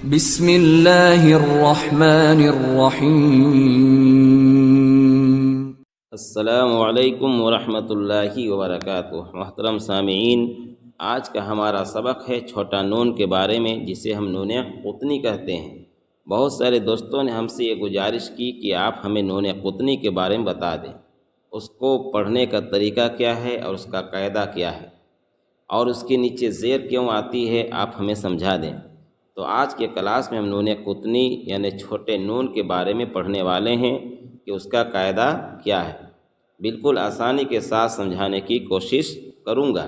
بسم اللہ الرحمن الرحیم۔ السلام علیکم ورحمۃ اللہ وبرکاتہ۔ محترم سامعین، آج کا ہمارا سبق ہے چھوٹا نون کے بارے میں، جسے ہم نون قطنی کہتے ہیں۔ بہت سارے دوستوں نے ہم سے یہ گزارش کی کہ آپ ہمیں نون قطنی کے بارے میں بتا دیں، اس کو پڑھنے کا طریقہ کیا ہے اور اس کا قاعدہ کیا ہے، اور اس کے نیچے زیر کیوں آتی ہے، آپ ہمیں سمجھا دیں۔ تو آج کے کلاس میں ہم نون قطنی یعنی چھوٹے نون کے بارے میں پڑھنے والے ہیں کہ اس کا قاعدہ کیا ہے۔ بالکل آسانی کے ساتھ سمجھانے کی کوشش کروں گا۔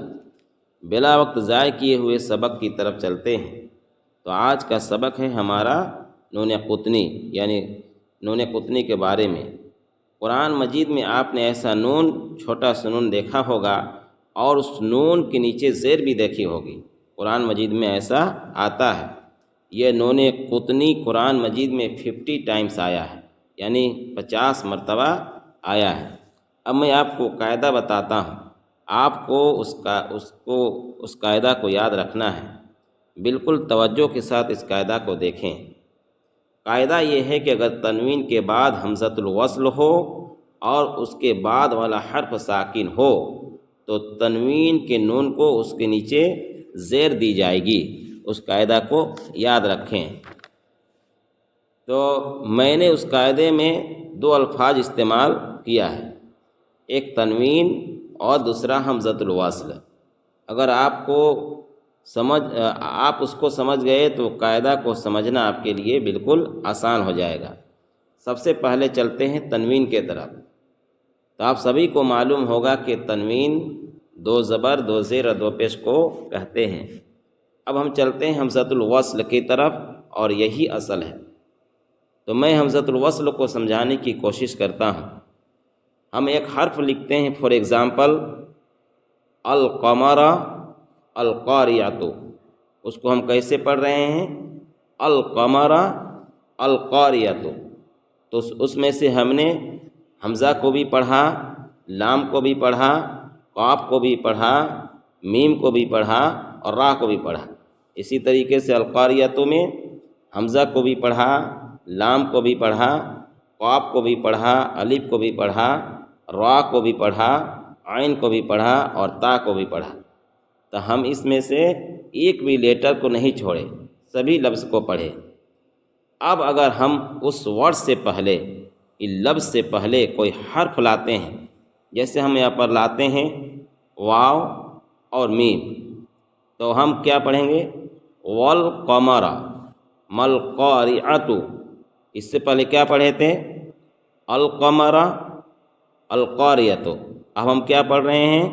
بلا وقت ضائع کیے ہوئے سبق کی طرف چلتے ہیں۔ تو آج کا سبق ہے ہمارا نون قطنی یعنی نون قطنی کے بارے میں۔ قرآن مجید میں آپ نے ایسا نون، چھوٹا سا نون دیکھا ہوگا، اور اس نون کے نیچے زیر بھی دیکھی ہوگی۔ قرآن مجید میں ایسا آتا ہے۔ یہ نون قطنی قرآن مجید میں 50 ٹائمز آیا ہے، یعنی 50 مرتبہ آیا ہے۔ اب میں آپ کو قاعدہ بتاتا ہوں، آپ کو اس قاعدہ کو یاد رکھنا ہے۔ بالکل توجہ کے ساتھ اس قاعدہ کو دیکھیں۔ قاعدہ یہ ہے کہ اگر تنوین کے بعد ہمزۃ الوصل ہو اور اس کے بعد والا حرف ساکن ہو تو تنوین کے نون کو اس کے نیچے زیر دی جائے گی۔ اس قاعدہ کو یاد رکھیں۔ تو میں نے اس قاعدے میں 2 الفاظ استعمال کیا ہے، ایک تنوین اور دوسرا ہمزۃ الوصل۔ اگر آپ اس کو سمجھ گئے تو قاعدہ کو سمجھنا آپ کے لیے بالکل آسان ہو جائے گا۔ سب سے پہلے چلتے ہیں تنوین کے طرف۔ تو آپ سبھی کو معلوم ہوگا کہ تنوین 2 زبر 2 زیر اور 2 پیش کو کہتے ہیں۔ اب ہم چلتے ہیں ہمزۃ الوصل کی طرف، اور یہی اصل ہے۔ تو میں ہمزۃ الوصل کو سمجھانے کی کوشش کرتا ہوں۔ ہم ایک حرف لکھتے ہیں، فار ایگزامپل القمر القاریۃ۔ اس کو ہم کیسے پڑھ رہے ہیں؟ القمر القاریۃ۔ تو اس میں سے ہم نے حمزہ کو بھی پڑھا، لام کو بھی پڑھا، قاف کو بھی پڑھا، میم کو بھی پڑھا اور را کو بھی پڑھا۔ اسی طریقے سے القاریۃ میں حمزہ کو بھی پڑھا، لام کو بھی پڑھا، قاف کو بھی پڑھا، الف کو بھی پڑھا، را کو بھی پڑھا، عین کو بھی پڑھا اور تا کو بھی پڑھا۔ تو ہم اس میں سے ایک بھی لیٹر کو نہیں چھوڑے، سبھی لفظ کو پڑھے۔ اب اگر ہم اس ورڈ سے پہلے، لفظ سے پہلے کوئی حرف لاتے ہیں، جیسے ہم یہاں پر لاتے ہیں واو اور میم، تو ہم کیا پڑھیں گے؟ والقمر ملقارعۃ۔ اس سے پہلے کیا پڑھے تھے؟ القمر القاریۃ۔ اب ہم کیا پڑھ رہے ہیں؟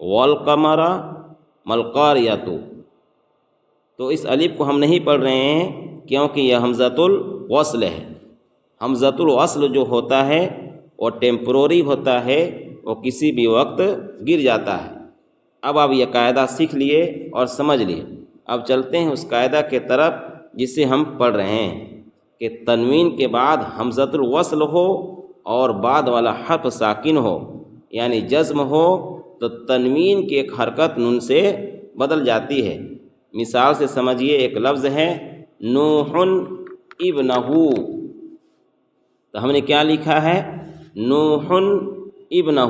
والقمر ملقارعۃ۔ تو اس الف کو ہم نہیں پڑھ رہے ہیں کیونکہ یہ حمزۃ الوصل ہے۔ حمزۃ الوصل جو ہوتا ہے وہ ٹیمپروری ہوتا ہے، وہ کسی بھی وقت گر جاتا ہے۔ اب آپ یہ قاعدہ سیکھ لیے اور سمجھ لیے۔ اب چلتے ہیں اس قاعدہ کے طرف جسے ہم پڑھ رہے ہیں کہ تنوین کے بعد حمزۃ الوصل ہو اور بعد والا حرف ساکن ہو یعنی جزم ہو تو تنوین کی ایک حرکت نون سے بدل جاتی ہے۔ مثال سے سمجھیے، ایک لفظ ہے نوح ابنہ۔ تو ہم نے کیا لکھا ہے؟ نوح ابنہ۔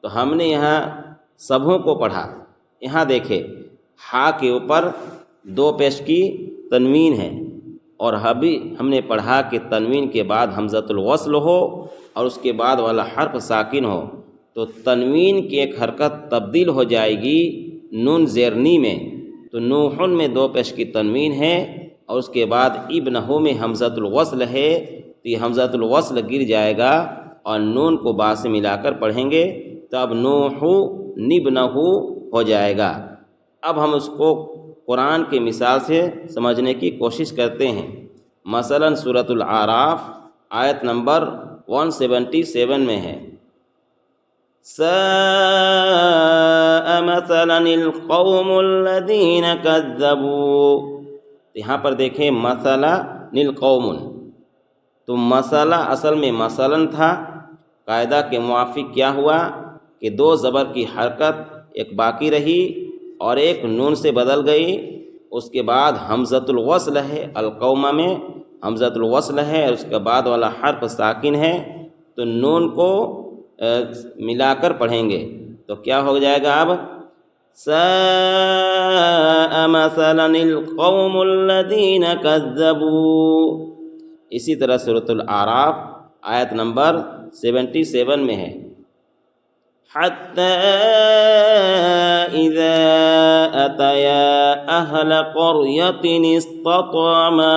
تو ہم نے یہاں سبھوں کو پڑھا۔ یہاں دیکھیں، ہا کے اوپر 2 پیش کی تنوین ہے، اور ابھی ہم نے پڑھا کہ تنوین کے بعد حمزۃ الوصل ہو اور اس کے بعد والا حرف ساکن ہو تو تنوین کی ایک حرکت تبدیل ہو جائے گی نون زیرنی میں۔ تو نوحن میں 2 پیش کی تنوین ہے اور اس کے بعد ابنہ میں حمزۃ الوصل ہے، تو یہ حمزۃ الوصل گر جائے گا اور نون کو با سے ملا کر پڑھیں گے، تب نوح نبنہ ہو جائے گا۔ اب ہم اس کو قرآن کی مثال سے سمجھنے کی کوشش کرتے ہیں۔ مثلا سورۃ الاعراف آیت نمبر 177 میں ہے، ساء مثلا القوم الذین کذبوا۔ یہاں پر دیکھیں مثلا القوم، تو مثلا اصل میں مثلا تھا۔ قاعدہ کے موافق کیا ہوا کہ 2 زبر کی حرکت ایک باقی رہی اور ایک نون سے بدل گئی، اس کے بعد حمزۃ الوصل ہے، القومہ میں حمزۃ الوصل ہے اور اس کے بعد والا حرف ساکن ہے، تو نون کو ملا کر پڑھیں گے تو کیا ہو جائے گا؟ اب ساء مثلا القوم الذین کذبوا۔ اسی طرح سورۃ الاعراف آیت نمبر 77 میں ہے، حتی اذا اتیا اہل قریۃ استطعما۔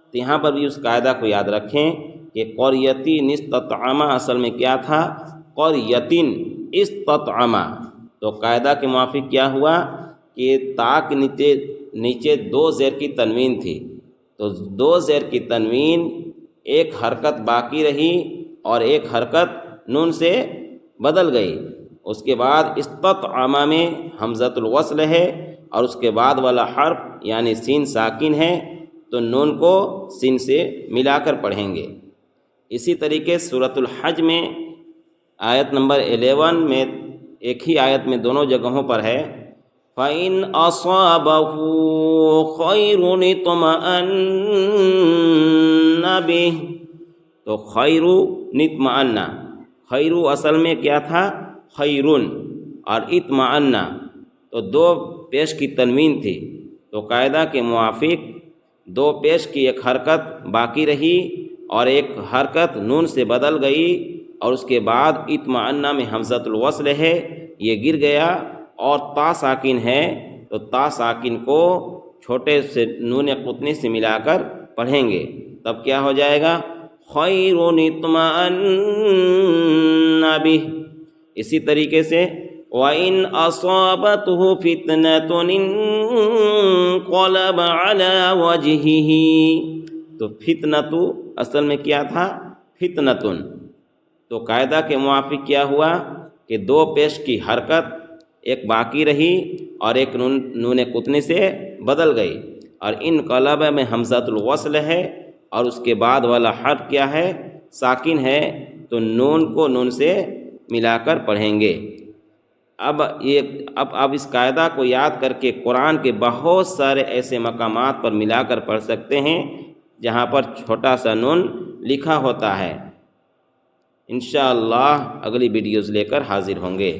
تو یہاں پر بھی اس قاعدہ کو یاد رکھیں کہ قریۃ استطعما اصل میں کیا تھا؟ قریۃ استطعما۔ تو قاعدہ کے موافق کیا ہوا کہ تا کے نیچے دو زیر کی تنوین تھی، تو دو زیر کی تنوین ایک حرکت باقی رہی اور ایک حرکت نون سے بدل گئی۔ اس کے بعد استطعما میں حمزۃ الوصل ہے اور اس کے بعد والا حرف یعنی سین ساکن ہے، تو نون کو سین سے ملا کر پڑھیں گے۔ اسی طریقے سورۃ الحج میں آیت نمبر 11 میں ایک ہی آیت میں دونوں جگہوں پر ہے، فَإِنْ أَصَابَهُ خَيْرٌ اطْمَأَنَّ بِهِ۔ تو خیر نطمئن، خیر اصل میں کیا تھا؟ خیرن، اور اطمئن تو دو پیش کی تنوین تھی، تو قاعدہ کے موافق دو پیش کی ایک حرکت باقی رہی اور ایک حرکت نون سے بدل گئی، اور اس کے بعد اطمئن میں حمزۃ الوصل ہے، یہ گر گیا، اور تا ساکن ہے تو تا ساکن کو چھوٹے سے نون قطنی سے ملا کر پڑھیں گے، تب کیا ہو جائے گا؟ خیر اطمئن بہ۔ اسی طریقے سے وَإِنْ أَصَابَتْهُ فِتْنَةٌ انقلب عَلَى وَجْهِهِ۔ تو فتنۃ اصل میں کیا تھا؟ فتنۃ۔ تو قاعدہ کے موافق کیا ہوا کہ دو پیش کی حرکت ایک باقی رہی اور ایک نون قطنی سے بدل گئی، اور انقلب میں حمزۃ الوصل ہے اور اس کے بعد والا حرف کیا ہے؟ ساکن ہے، تو نون کو نون سے ملا کر پڑھیں گے۔ اب اس قاعدہ کو یاد کر کے قرآن کے بہت سارے ایسے مقامات پر ملا کر پڑھ سکتے ہیں جہاں پر چھوٹا سا نون لکھا ہوتا ہے۔ انشاءاللہ اگلی ویڈیوز لے کر حاضر ہوں گے۔